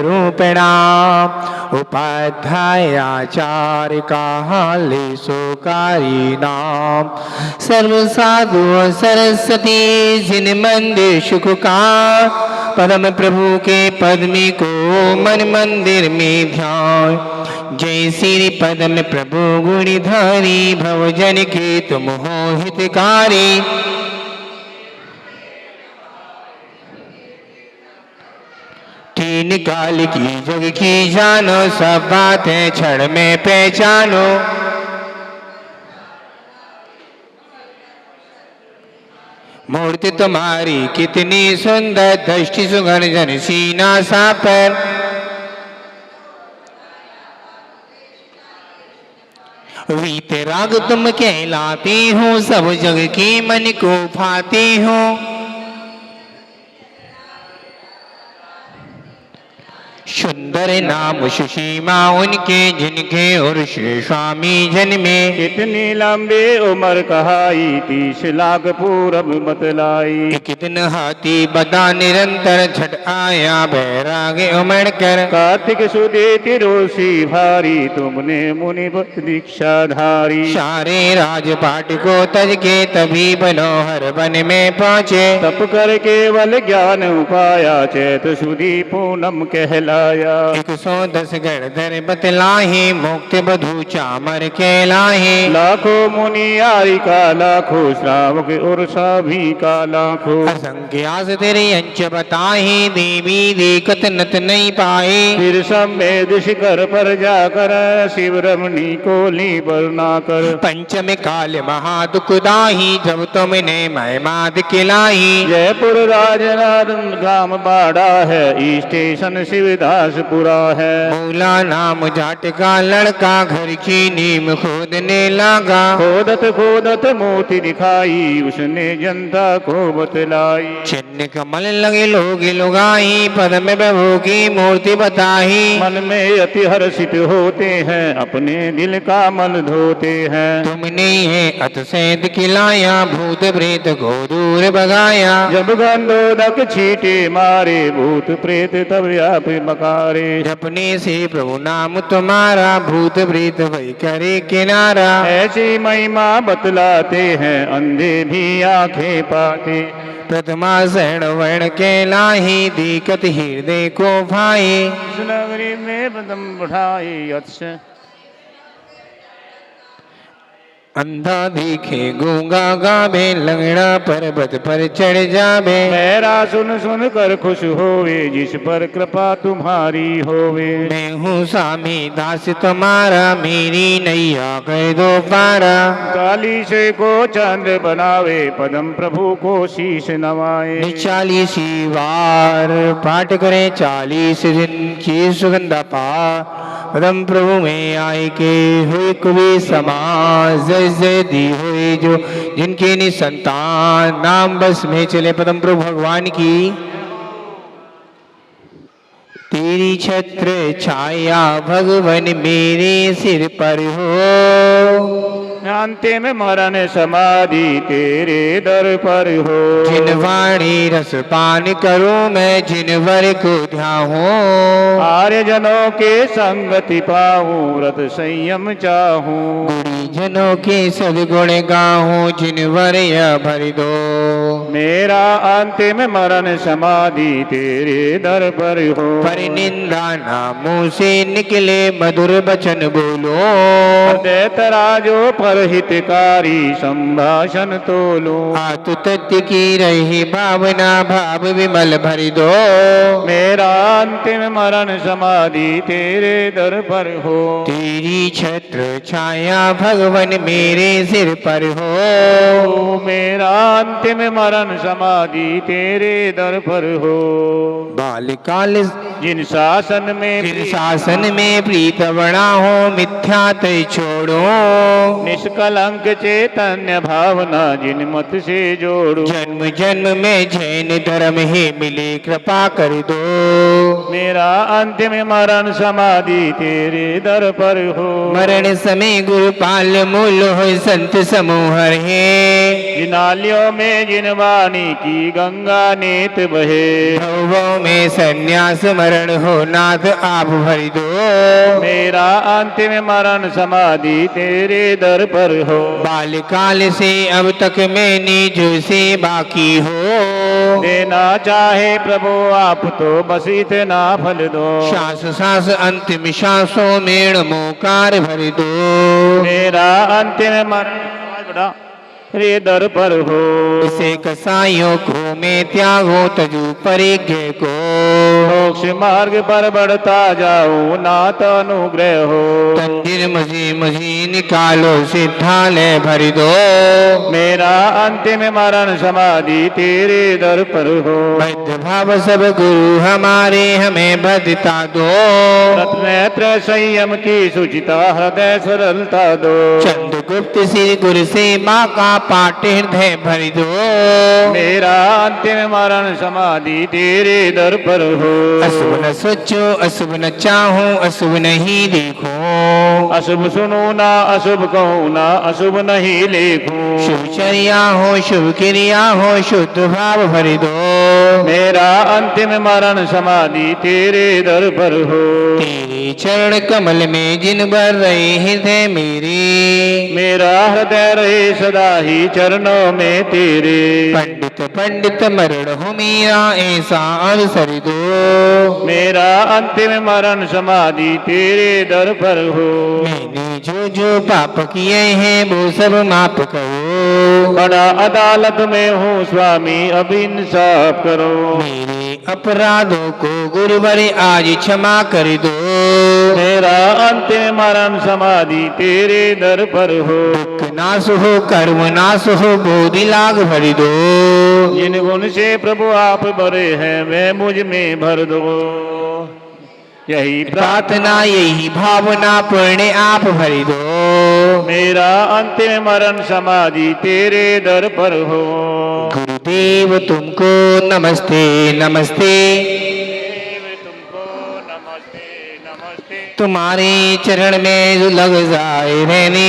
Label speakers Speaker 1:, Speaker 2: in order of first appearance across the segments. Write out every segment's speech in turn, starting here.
Speaker 1: करूं प्रणाम। उपाध्याय आचार्य काले सोकारी नाम। सर्व साधु सरस्वती जिन मंदिर सुख का, परम प्रभु के पद्मी को मन मंदिर में ध्यान। जय श्री पद्म प्रभु गुणधारी, भवजन के तुम हो हितकारी। तीन काल की जग की जानो, सब बातें क्षण में पहचानो। मूर्ति तुम्हारी कितनी सुंदर, दृष्टि सुगन जन सीना सापर। वीतराग तुम कहलाती हो, सब जग की मन को भाती हो। सुंदर नाम सुषीमा उनके, जिनके और श्री स्वामी जन्मे।
Speaker 2: कितनी लंबी उम्र कहाई, 30 लाख पूरब बतलाई।
Speaker 1: कितने हाथी बदा निरंतर, झट आया बैराग उमड़ कर।
Speaker 2: कार्तिक सुदे तिरोसी भारी, तुमने मुनि दीक्षा धारी।
Speaker 1: सारे राजपाट को तज के, तभी बनोहर वन में पहुँचे।
Speaker 2: तप कर केवल ज्ञान पाया, चैत सुदी पूनम कहलाया।
Speaker 1: 110 गणधर बतलाही, मुक्त बधु चामर कहलाही।
Speaker 2: लाखों मुनि आरी का लाखों, श्रावक और सभी का लाखों।
Speaker 1: असंख्यास तेरे अंश बताही, देवी देखत नत नहीं पाए।
Speaker 2: फिर समेध शिखर पर जाकर, शिव रमणी को ली बरना कर।
Speaker 1: पंचम काल महादुखदाही, जब तुमने महिमा दिखलाई।
Speaker 2: जयपुर राजनाथ गाम बाड़ा है, स्टेशन शिवदासपुरा है।
Speaker 1: मूला नाम जाट का लड़का, घर की नीम खोदने लगा।
Speaker 2: खोदत खोदत मोती दिखाई, उसने जनता को बतलाई।
Speaker 1: चिन्ह कमल लगे लोग लुगाई, पद्म प्रभु की मूर्ति बताई।
Speaker 2: मन में अति हर्षित होते हैं, अपने दिल का मन धोते हैं।
Speaker 1: तुमने ये अतिशय खिलाया, भूत प्रेत को दूर भगाया।
Speaker 2: जब गंधोदक छींटे मारे, भूत प्रेत तब आप मकारे।
Speaker 1: जपने से प्रभु नाम तुम्हारा, भूत प्रेत भय करे किनारा।
Speaker 2: ऐसी महिमा बतलाते हैं, अंधे भी आंखें पाते।
Speaker 1: प्रथमा शरण वर्ण के लाही, दिक्कत हृदय को भाई।
Speaker 2: इस नगरी में बदम बढ़ाई अतिशय।
Speaker 1: अंधा दिखे गूंगा गावे, लंगड़ा पर्वत पर चढ़ जावे।
Speaker 2: मेरा सुन सुन कर खुश होवे, जिस पर कृपा तुम्हारी होवे।
Speaker 1: मैं हूँ स्वामी दास तुम्हारा, मेरी नैया कर दो पारा।
Speaker 2: काली से को चंद्र बनावे, पदम प्रभु को शीश नवाए।
Speaker 1: 40 बार पाठ करे, 40 दिन की सुगंधा पा। पदम प्रभु में आए के हुए कवि समाज, जय दी हुई जो जिनके निसंतान, नाम बस में चले पदम प्रभु भगवान की। तेरी छत्र छाया भगवन मेरे सिर पर हो।
Speaker 2: अंतिम मरण समाधि तेरे दर पर हो।
Speaker 1: जिन वाणी रस पान करूं मैं, जिन वर को ध्याऊं।
Speaker 2: आर्य जनों के संगति पाऊं, रत संयम चाहूं।
Speaker 1: गुणी जनों के सदगुण गाऊं, जिन वर यह भर दो।
Speaker 2: मेरा अंतिम मरण समाधि तेरे दर पर हो।
Speaker 1: पर निंदा ना मुंह से निकले, मधुर वचन बोलो।
Speaker 2: दैतराजो पर हितकारी, संभाषण तोलो।
Speaker 1: आतु तत्व की रही भावना, भाव विमल भर दो।
Speaker 2: मेरा अंतिम मरण समाधि तेरे दर पर हो।
Speaker 1: तेरी छत्र छाया भगवन मेरे सिर पर हो।
Speaker 2: मेरा अंतिम मरण समाधि तेरे दर पर हो।
Speaker 1: बालकाल
Speaker 2: जिन शासन में
Speaker 1: प्रीत बड़ा हो, मिथ्या तय छोड़ो।
Speaker 2: निष्कलंक चैतन्य भावना, जिन मत से जोड़ो।
Speaker 1: जन्म जन्म में जैन धर्म ही मिले, कृपा कर दो।
Speaker 2: मेरा अंतिम मरण समाधि तेरे दर पर हो।
Speaker 1: मरण समय गुरुपाल मूल हो, संत समूह है।
Speaker 2: जिनालियों में जिन पानी की गंगा नेत बहे।
Speaker 1: भवों में संन्यास मरण हो नाथ आप भर दो।
Speaker 2: मेरा अंतिम मरण समाधि तेरे दर पर हो।
Speaker 1: बाल्यकाल से अब तक मैंने जो से बाकी हो।
Speaker 2: देना चाहे प्रभु आप तो बस इतना फल दो।
Speaker 1: श्वास सांस अंतिम श्वासों में मोकार भर दो।
Speaker 2: मेरा अंतिम मरण रे दर पर हो।
Speaker 1: इसे कसाइयों को मैं त्यागो तजु परिज्ञ को।
Speaker 2: मोक्ष मार्ग पर बढ़ता जाऊं नाथ अनुग्रह हो।
Speaker 1: तंदिर मुझे निकालो सिद्धालय भर दो।
Speaker 2: मेरा अंतिम मरण समाधि तेरे दर पर हो।
Speaker 1: बद्ध भाव सब गुरु हमारे हमें बद्धता दो।
Speaker 2: रत्नेत्र संयम की सुचिता हृदय सरलता दो।
Speaker 1: चंद्रगुप्त श्री गुरु से माँ का पाठ हृदय भर दो।
Speaker 2: मेरा अंतिम मरण समाधि तेरे दर पर हो।
Speaker 1: अशुभ न सोचो अशुभ न चाहो अशुभ नहीं देखो।
Speaker 2: अशुभ सुनो ना अशुभ कहूँ ना अशुभ नहीं लिखूं।
Speaker 1: शुभ चर्या हो शुभ क्रिया हो शुद्ध भाव भर दो।
Speaker 2: मेरा अंतिम मरण समाधि तेरे दर पर हो।
Speaker 1: तेरे चरण कमल में जिन भर रहे हृदय मेरे।
Speaker 2: मेरा हृदय रहे सदा ही चरणों में तेरे।
Speaker 1: पंडित पंडित मरण हो मेरा ऐसा अवसर दो।
Speaker 2: मेरा अंतिम मरण समाधि तेरे दर पर हो।
Speaker 1: मैंने जो पाप किए हैं वो सब माफ करो।
Speaker 2: बड़ा अदालत में हूँ स्वामी अब इंसाफ करो।
Speaker 1: मेरे अपराधों को गुरुवर आज क्षमा कर दो।
Speaker 2: मेरा अंतिम मरण समाधि तेरे दर पर हो।
Speaker 1: दुख नाश हो कर्म नाश हो बोधि लाग भर दो।
Speaker 2: जिन गुण से प्रभु आप भरे हैं वे मुझ में भर दो। यही
Speaker 1: प्रार्थना यही भावना पूर्ण आप भर दो।
Speaker 2: मेरा अंतिम मरण समाधि तेरे दर पर हो।
Speaker 1: गुरुदेव तुमको नमस्ते नमस्ते।
Speaker 2: तुमको नमस्ते नमस्ते।
Speaker 1: तुम्हारे चरण में लग जाए रहने।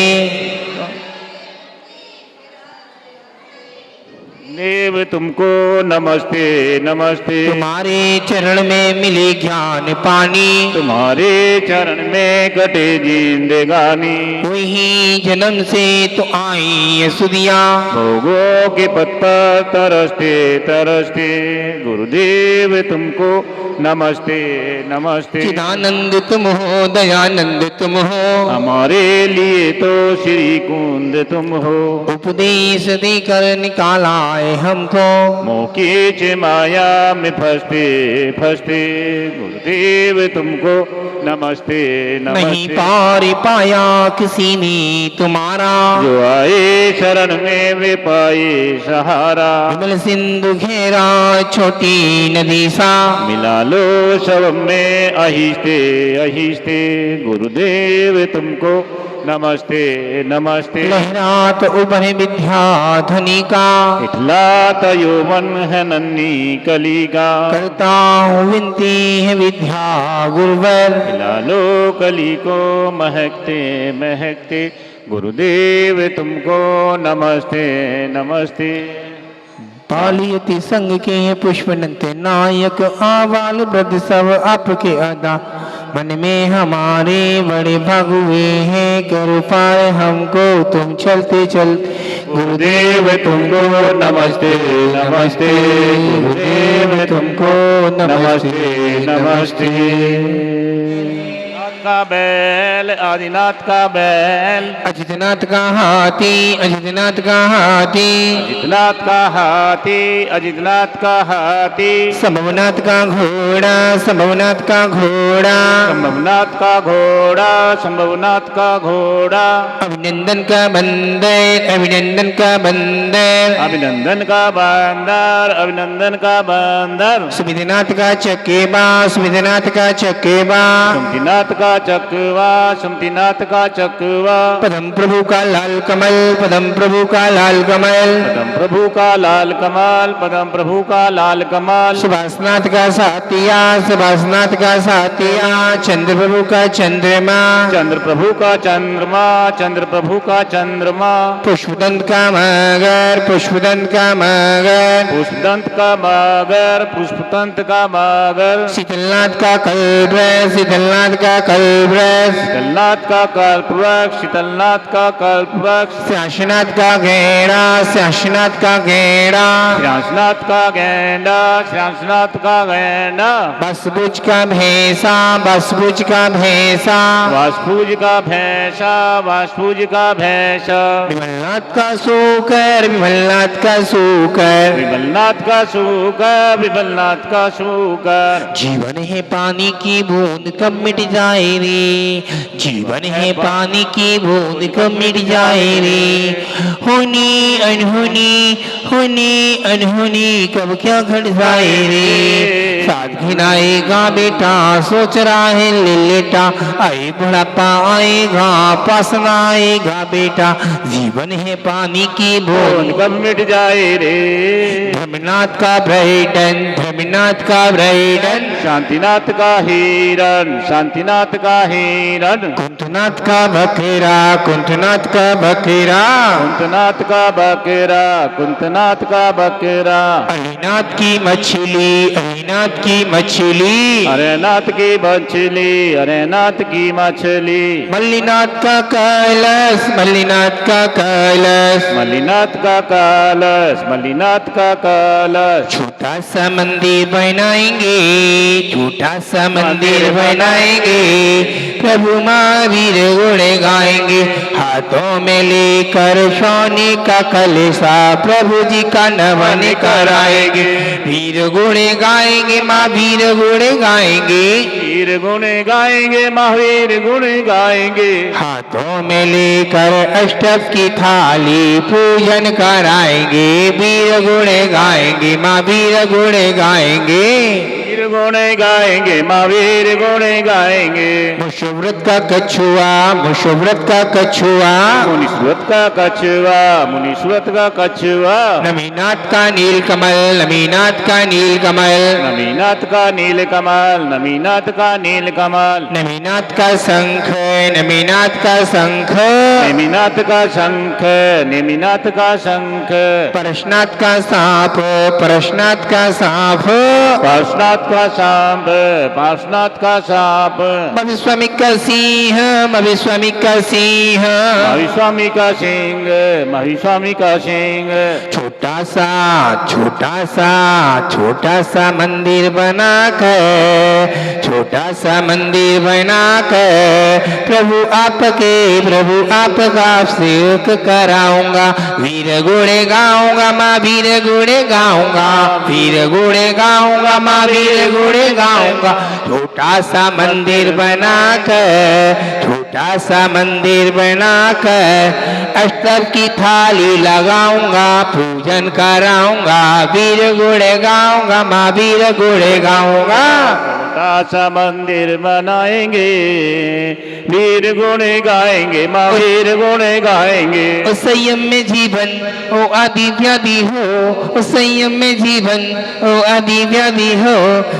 Speaker 2: देव तुमको नमस्ते नमस्ते।
Speaker 1: तुम्हारे चरण में मिले ज्ञान पानी।
Speaker 2: तुम्हारे चरण में कटे जिंदगानी।
Speaker 1: वही जन्म से तो आई सुदिया।
Speaker 2: भोगों के पथ पर तरसते तरसते गुरुदेव तुमको नमस्ते नमस्ते।
Speaker 1: चिदानंद तुम हो दयानंद तुम हो।
Speaker 2: हमारे लिए तो श्री कुंद तुम हो।
Speaker 1: उपदेश देकर निकाला है हमको।
Speaker 2: मोकी माया में फंसते फंसते गुरुदेव तुमको नमस्ते
Speaker 1: नहीं
Speaker 2: नमस्ते।
Speaker 1: पार पाया किसी ने तुम्हारा।
Speaker 2: जो आए शरण में वे पाए सहारा।
Speaker 1: विमल सिंधु घेरा छोटी नदी सा।
Speaker 2: मिला लो सब में अहिस्ते अहिस्ते गुरुदेव तुमको नमस्ते नमस्ते।
Speaker 1: लहरात उभरे विद्या धनी का।
Speaker 2: इठलात यौवन है नन्ही कली का।
Speaker 1: करता हूँ विनती है विद्या गुरुवर।
Speaker 2: मिला लो कली को महकते महकते गुरुदेव तुमको नमस्ते नमस्ते।
Speaker 1: पालियति संग के पुष्पनंत नायक आवाल वृद्ध सब आपके अदा। मन में हमारे बड़े भगवे हैं कर पाए हमको तुम चलते चलते।
Speaker 2: गुरुदेव तुमको नमस्ते नमस्ते। गुरुदेव तुमको नमस्ते नमस्ते। का बैल आदिनाथ का बैल।
Speaker 1: अजितनाथ का हाथी अजितनाथ का हाथी।
Speaker 2: अजितनाथ का हाथी अजितनाथ का हाथी।
Speaker 1: संभवनाथ का घोड़ा संभवनाथ का घोड़ा।
Speaker 2: संभवनाथ का घोड़ा संभवनाथ का घोड़ा।
Speaker 1: अभिनंदन का बंदर अभिनंदन का बंदर।
Speaker 2: अभिनंदन का बंदर अभिनंदन का बंदर।
Speaker 1: सुमितनाथ का चकेबा सुमितनाथ का चकेबा।
Speaker 2: सुमतिनाथ का का चकवा, शांतिनाथ का चकवा,
Speaker 1: पदम प्रभु का लाल कमल, पदम प्रभु का लाल कमल,
Speaker 2: पदम प्रभु का लाल कमाल, पदम प्रभु का लाल कमाल,
Speaker 1: सुभाषनाथ का सातिया, सुभाषनाथ का सातिया, चंद्र प्रभु का चंद्रमा,
Speaker 2: चंद्र प्रभु का चंद्रमा, चंद्र प्रभु का चंद्रमा,
Speaker 1: पुष्पदंत का मगर, पुष्पदंत का मगर,
Speaker 2: पुष्पदंत का मगर, पुष्पदंत का मगर,
Speaker 1: शीतलनाथ का कल्पवृक्ष, शीतलनाथ का कल्पवृक्ष,
Speaker 2: शीतलनाथ का कल्पवृक्ष, शीतलनाथ का कल्पवृक्ष,
Speaker 1: श्याशनाथ का घेरा, श्याशनाथ का घेरा,
Speaker 2: श्यासनाथ का गेंडा, श्यासनाथ का गेंडा,
Speaker 1: बसबुज का भैंसा, बसबुज का भैंसा,
Speaker 2: वासपूज का भैंसा, वासपूज का भैंसा,
Speaker 1: विमलनाथ का सूकर, विमलनाथ का सूकर,
Speaker 2: विमलनाथ का सूकर, विमलनाथ का सूकर,
Speaker 1: जीवन है पानी की बूंद कब मिट जाए रे, जीवन है पानी की बूंद कब मिट जाए रे, होनी अनहोनी, होनी अनहोनी कब क्या घट जाए रे, साथ घिनाएगा बेटा सोच रहा है ले लेटा, आए बुढ़ापा आएगा पास न आएगा बेटा, जीवन है पानी की बूंद
Speaker 2: कब मिट जाए रे,
Speaker 1: धर्मनाथ का ब्राइडन, धर्मनाथ का ब्राइडन,
Speaker 2: शांतिनाथ का हिरण, शांतिनाथ का हिरण,
Speaker 1: कुंतनाथ का बकरा, कुंतनाथ का बकरा,
Speaker 2: कुंतनाथ का बकरा, कुंतनाथ का बकरा,
Speaker 1: अलीनाथ की मछली, अलीनाथ की मछली,
Speaker 2: अरेनाथ की मछली, अरेनाथ की मछली,
Speaker 1: मल्लीनाथ का कलश, मल्लीनाथ का कलश,
Speaker 2: मल्लीनाथ का कलश, मल्लीनाथ का कलश,
Speaker 1: छोटा सा मंदिर बनाएंगे, छोटा सा मंदिर बनाएंगे, प्रभु महावीर गुणे गाएंगे, हाथों में लेकर सोने का कलशा प्रभु जी का नमन कराएंगे, वीर गुणे गाएंगे, महावीर गुणे गाएंगे,
Speaker 2: वीर गुणे गाएंगे, महावीर गुणे गाएंगे,
Speaker 1: हाथों में लेकर अष्टक की थाली पूजन कराएंगे, वीर गुणे गाएंगे, महावीर गुणे गाएंगे,
Speaker 2: वीर गुणे गाएंगे, महावीर गुणे गाएंगे,
Speaker 1: मुशव्रत का कछुआ, मुशव्रत का कछुआ,
Speaker 2: मुनीश्वत का कछुआ, मुनीश्वत का कछुआ,
Speaker 1: नमीनाथ का नील कमल, नमीनाथ का नील कमल,
Speaker 2: नमीनाथ का नील कमल, नमीनाथ का नील कमल,
Speaker 1: नमीनाथ का शंख, नमीनाथ का शंख,
Speaker 2: नेमिनाथ का शंख, नेमिनाथ का शंख,
Speaker 1: परशनाथ का सांप, परशनाथ का सांप,
Speaker 2: पार्श्वनाथ का सांप, पार्श्वनाथ का सांप,
Speaker 1: भविस्वामिक का सिंह, भविस्वामिक का सिंह,
Speaker 2: महाविस्वामी का सिंह, महाविस्वामी का सिंह,
Speaker 1: छोटा सा, छोटा सा, छोटा सा मंदिर बनाकर, छोटा सा मंदिर बनाकर, प्रभु आपके, प्रभु आपका सेवक कराऊंगा, वीर गुणे गाऊंगा, माँ वीर गुणे गाऊंगा, वीर गुणे गाऊंगा, माँ वीर गुणे गाऊंगा, छोटा सा मंदिर बनाकर, छोटा सा मंदिर बनाकर, अष्टक की थाली लगाऊंगा, पूजन कराऊंगा, वीर गुणे गाऊंगा, माँ वीर गुणे गाऊंगा,
Speaker 2: छोटा सा मंदिर बनाएंगे, वीर गुणे गाएंगे, महावीर गुणे गाएंगे,
Speaker 1: ओ संयम में जीवन ओ आदि व्याधि हो, ओ संयम में जीवन ओ आदि व्याधि हो,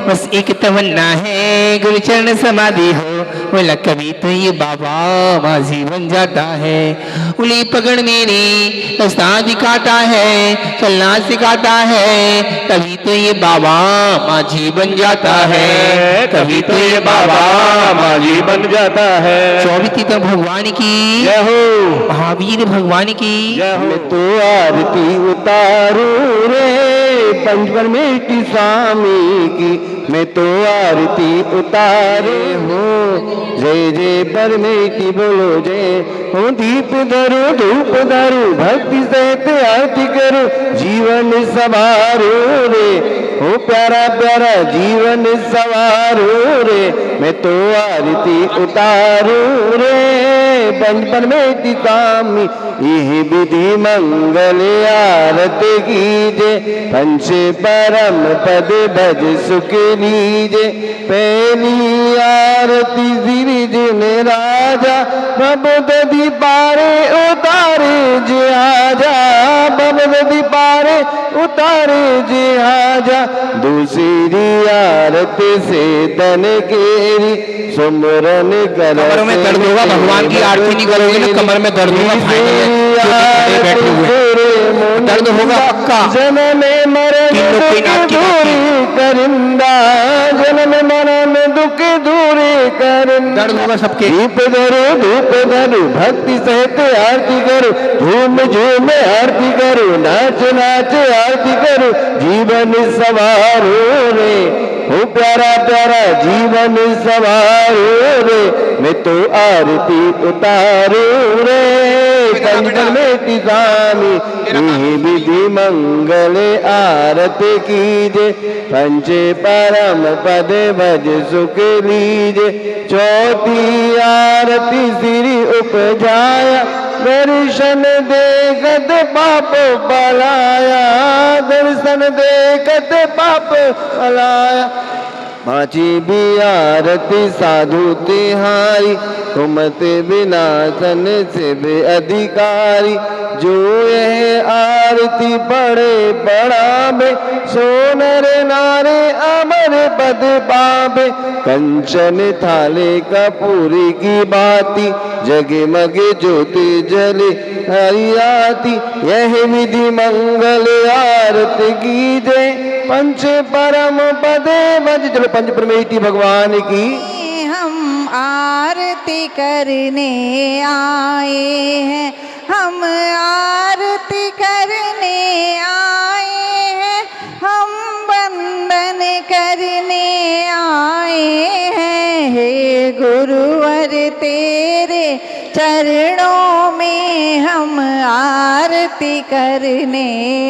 Speaker 1: बस एक तमन्ना है गुरुचरण समाधि हो, बोला कभी तो ये बाबा माँ जीवन जाता है, उली पकड़ मेरी रास्ता दिखाता है, चलना सिखाता है, कभी तो ये बाबा माँ जीवन जाता है,
Speaker 2: कभी तो ये बाबा माजी बन जाता है,
Speaker 1: चौबीती तो भगवान की
Speaker 2: जय हो,
Speaker 1: महावीर भगवान की
Speaker 2: जय हो,
Speaker 3: मैं तो आरती उतारू रे पंचवर में स्वामी की, मैं तो आरती उतारे हो, जय जय परमेटी बोलो जय हो, दीप धरो धूप धरो भक्ति सहित आरती करो, जीवन सवारो रे हो, प्यारा प्यारा जीवन सवारो रे, मैं तो आरती उतारू रे पंचवर में स्वामी, यह विधि मंगल आरती कीजे, पंच परम पद भज सुख लीजे, पहली आरती श्री जिने राजा बबद दीपारे उतारे जे आजा बबद दीपारे उतारे जे आजा दूसरी आरती से तन केरी सुमरन कर
Speaker 1: कमर में दर्द होगा, भगवान की आरती नहीं करोगे ना कमर में दर्द होगा। बैठे हुए दर्द होगा पक्का।
Speaker 3: जन्म मरण दूरी करिंदा जन्म मरण दुख दूरी करिंदा
Speaker 1: दर्द होगा सबके।
Speaker 3: धूप धरू भक्ति सहित आरती करो झूम झूम आरती करो नाच नाच आरती करो जीवन सवारो रे हो प्यारा प्यारा जीवन सवारो रे मैं तो आरती उतारू रे पंचन में स्वामी विधि मंगल आरती कीजे पंचे परम पद भज सुख लीजे चौथी आरती श्री उपजाया दर्शन देखत पाप बलाया दर्शन देखत पाप बलाया पांची भी आरती साधु तिहारी कुमत विनाशन से बे अधिकारी जो यह आरती पढ़े पढ़ावे सोनर नारे अमर पद पावे कंचन थाले कपूरी की बाती जगमगे ज्योति जले हरियाती यह विधि मंगल आरती की जय पंच परम पदे भज। चलो पंच परमेष्टि भगवान की
Speaker 4: हम आरती करने आए हैं, हम आरती करने आए हैं, हम वंदन करने आए हैं। हे गुरुवर तेरे चरणों में हम आरती करने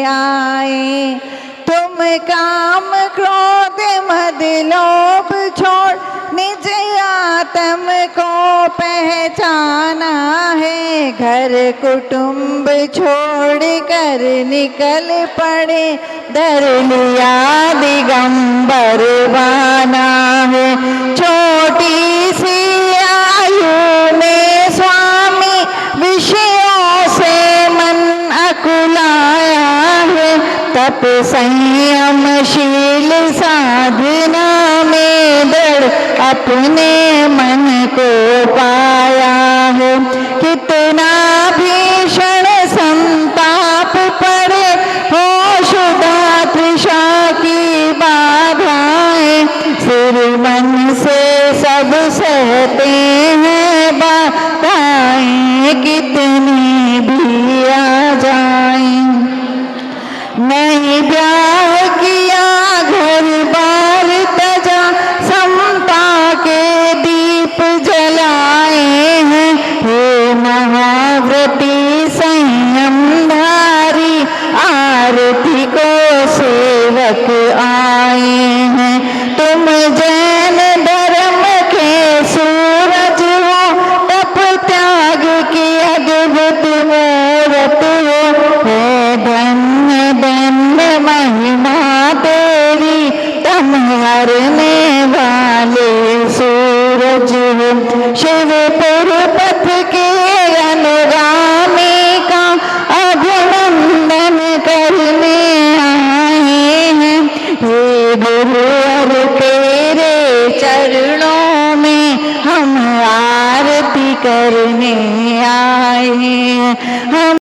Speaker 4: आए। तुम काम क्रोध मद लोभ छोड़ निज आत्म को पहचाना है। घर कुटुंब छोड़ कर निकल पड़े दर लिया दिगंबर बाना है। छोटी सी आयु में स्वामी विषयों से मन अकुलाया है। तप संयमशील साधना में दृढ़ अपने मन को पाया है। कितना भीषण संताप पड़े हो शुदा तृषा की बाधाएं सिर मन से सब सहते हैं बाधाएं कितनी भी आ जाएं। नहीं ब्याह किया घर बार तजा समता के दीप जलाए हैं। हे महाव्रती संयमधारी आरती को सेवक आए हैं। तुम जैन धर्म के सूरज हो तप त्याग की अद्भुत मूरत हो। हे धन्य धन्य महिमा तेरी तुम हरने वाले सूरज हो। शिवपुर पथ के अनुगामी का अभिनंदन करने आए हैं। हे गुरुवर तेरे चरणों में हम आरती करने आए हैं। हम